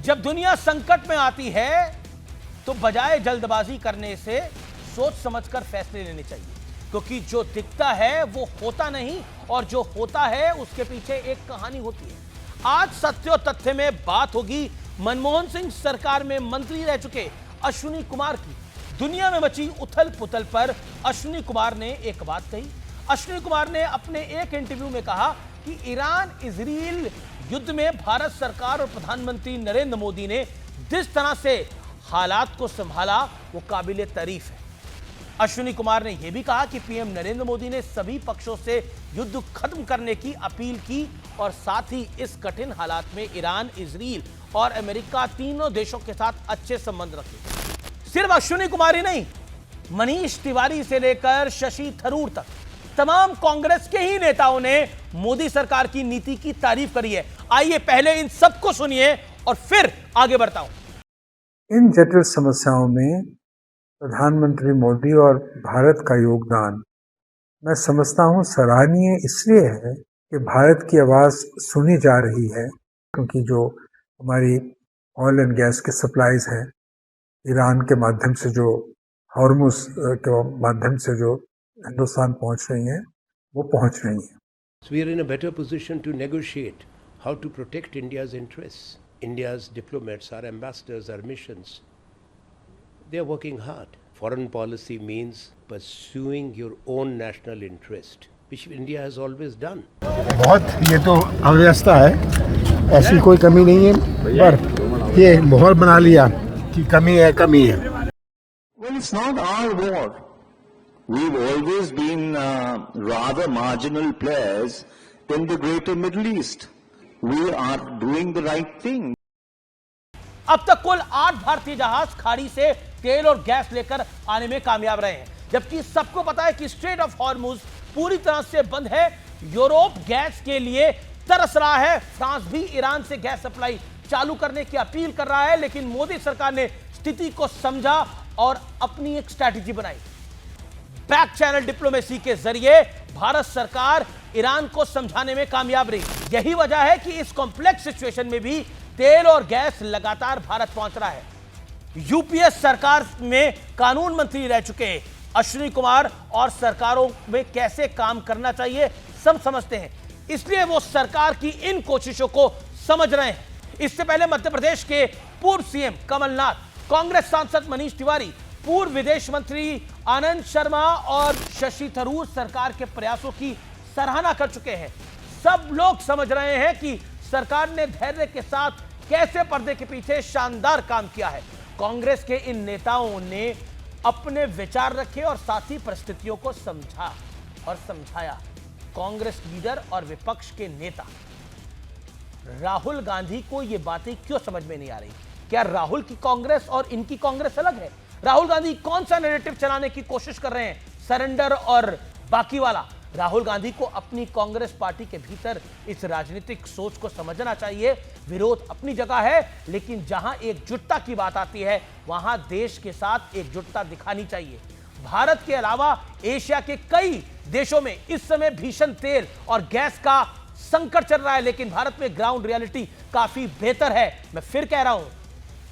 जब दुनिया संकट में आती है तो बजाय जल्दबाजी करने से सोच समझकर फैसले लेने चाहिए, क्योंकि जो दिखता है वो होता नहीं और जो होता है उसके पीछे एक कहानी होती है। आज सत्य और तथ्य में बात होगी मनमोहन सिंह सरकार में मंत्री रह चुके अश्विनी कुमार की। दुनिया में मची उथल पुथल पर अश्विनी कुमार ने एक बात कही। अश्विनी कुमार ने अपने एक इंटरव्यू में कहा कि ईरान इजराइल युद्ध में भारत सरकार और प्रधानमंत्री नरेंद्र मोदी ने जिस तरह से हालात को संभाला वो काबिले तारीफ है। अश्विनी कुमार ने यह भी कहा कि पीएम नरेंद्र मोदी ने सभी पक्षों से युद्ध खत्म करने की अपील की और साथ ही इस कठिन हालात में ईरान, इजराइल और अमेरिका तीनों देशों के साथ अच्छे संबंध रखे। सिर्फ अश्विनी कुमार ही नहीं, मनीष तिवारी से लेकर शशि थरूर तक तमाम कांग्रेस के ही नेताओं ने मोदी सरकार की नीति की तारीफ करी है। आइए पहले इन सबको सुनिए और फिर आगे बढ़ता हूं। इन जटिल समस्याओं में प्रधानमंत्री मोदी और भारत का योगदान मैं समझता हूं सराहनीय इसलिए है कि भारत की आवाज़ सुनी जा रही है, क्योंकि जो हमारी ऑयल एंड गैस के सप्लाईज हैं ईरान के माध्यम से, जो हॉर्मुज के माध्यम से जो हिंदुस्तान पहुंच रही हैं, वो पहुंच रही हैं। So we are in a better position to negotiate how to protect India's interests. India's diplomats, our ambassadors, our missions, they are working hard. Foreign policy means pursuing your own national interest, which India has always done. बहुत ये तो अव्यवस्था है, ऐसी कोई कमी नहीं है, पर ये माहौल बना लिया कि कमी है। Well, it's not our war. We've always been rather marginal players in the greater Middle East. We are doing the right thing. अब तक कुल 8 भारतीय जहाज खाड़ी से तेल और गैस लेकर आने में कामयाब रहे हैं, जबकि सबको पता है कि स्ट्रेट ऑफ हॉर्मुज पूरी तरह से बंद है। यूरोप गैस के लिए तरस रहा है। फ्रांस भी ईरान से गैस सप्लाई चालू करने की अपील कर रहा है, लेकिन मोदी सरकार ने स्थिति को समझा और अपनी एक स्ट्रैटेजी बनाई। बैक चैनल डिप्लोमेसी के जरिए भारत सरकार ईरान को समझाने में कामयाब रही। यही वजह है कि इस कॉम्प्लेक्स सिचुएशन में भी तेल और गैस लगातार भारत पहुंच रहा है। यूपीएस सरकार में कानून मंत्री रह चुके अश्विनी कुमार और सरकारों में कैसे काम करना चाहिए सब समझते हैं, इसलिए वो सरकार की इन कोशिशों को समझ रहे हैं। इससे पहले मध्य प्रदेश के पूर्व सीएम कमलनाथ, कांग्रेस सांसद मनीष तिवारी, पूर्व विदेश मंत्री आनंद शर्मा और शशि थरूर सरकार के प्रयासों की सराहना कर चुके हैं। सब लोग समझ रहे हैं कि सरकार ने धैर्य के साथ कैसे पर्दे के पीछे शानदार काम किया है। कांग्रेस के इन नेताओं ने अपने विचार रखे और साथ ही परिस्थितियों को समझा और समझाया। कांग्रेस लीडर और विपक्ष के नेता राहुल गांधी को यह बातें क्यों समझ में नहीं आ रही? क्या राहुल की कांग्रेस और इनकी कांग्रेस अलग है? राहुल गांधी कौन सा नैरेटिव चलाने की कोशिश कर रहे हैं, सरेंडर और बाकी वाला? राहुल गांधी को अपनी कांग्रेस पार्टी के भीतर इस राजनीतिक सोच को समझना चाहिए। विरोध अपनी जगह है, लेकिन जहां एकजुटता की बात आती है वहां देश के साथ एकजुटता दिखानी चाहिए। भारत के अलावा एशिया के कई देशों में इस समय भीषण तेल और गैस का संकट चल रहा है, लेकिन भारत में ग्राउंड रियलिटी काफी बेहतर है। मैं फिर कह रहा हूं,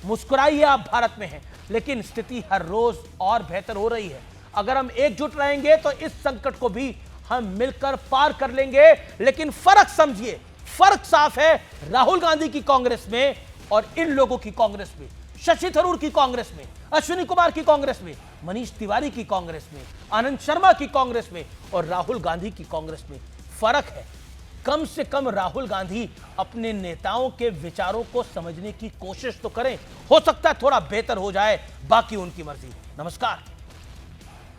मुस्कुराइए, आप भारत में हैं, लेकिन स्थिति हर रोज और बेहतर हो रही है। अगर हम एकजुट रहेंगे तो इस संकट को भी हम मिलकर पार कर लेंगे। लेकिन फर्क समझिए, फर्क साफ है राहुल गांधी की कांग्रेस में और इन लोगों की कांग्रेस में, शशि थरूर की कांग्रेस में, अश्विनी कुमार की कांग्रेस में, मनीष तिवारी की कांग्रेस में, आनंद शर्मा की कांग्रेस में और राहुल गांधी की कांग्रेस में फर्क है। कम से कम राहुल गांधी अपने नेताओं के विचारों को समझने की कोशिश तो करें। हो सकता है थोड़ा बेहतर हो जाए, बाकी उनकी मर्जी। नमस्कार।